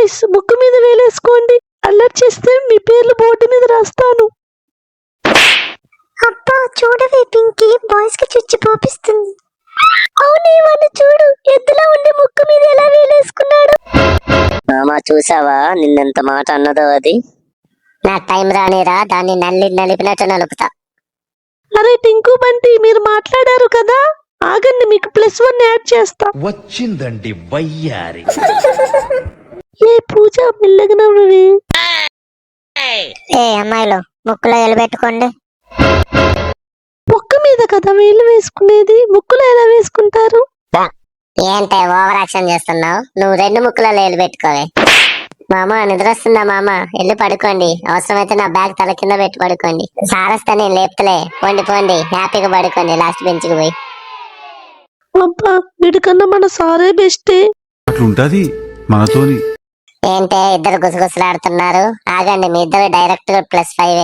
Boys ముక్కు మీద వేలేసుకోండి. అల్లరి చేస్తే మీ పేర్లు బోర్డు మీద రాస్తాను. అబ్బా చూడవే పింకీ, బాయ్స్ కి చుచ్చి పోపిస్తుంది. అవునే వాడిని చూడు, ఎద్దులా ఉండి ముక్కు మీద ఎలా వేలేసుకున్నాడు. మామా చూసావా నిన్నెంత మాట అన్నదో అది. నా టైం రానిరా, దాన్ని నలిపినట్టు నలుపుతా. అరే టింకు బంటి, మీరు మాట్లాడారు కదా, ఆగండి మీకు +1 యాడ్ చేస్తా. వచ్చిందండి వయ్యారి. ఏ పూజ మెల్లగా నవ్వవే. ఏ అమ్మాయిలు ముక్కులో ఎలబెట్టుకోండి. ముక్కు మీద కదా వేలు వేసుకునేది, ముక్కులో ఎలా వేసుకుంటారు? ఏంటే ఓవర్ యాక్షన్ చేస్తున్నావు? నువ్వు 2 ముక్కులలో ఏలు పెట్టుకోవే. మామ నిద్ర వస్తుందా మామ? వెళ్ళి పడుకోండి, అవసరమైతే నా బ్యాగ్ తల కింద పెట్టి పడుకోండి. సారస్తా నేను లేపుతలే, పోండి హ్యాపీగా పడుకోండి లాస్ట్ బెంచ్కి పోయి. అబ్బా వీడికన్నా మన సారే బెస్టే. అట్లుంటది మనతోని. ఏంటే ఇద్దరు గుసగుసలాడుతున్నారు? ఆగండి, మీ ఇద్దరు డైరెక్ట్ గా +5.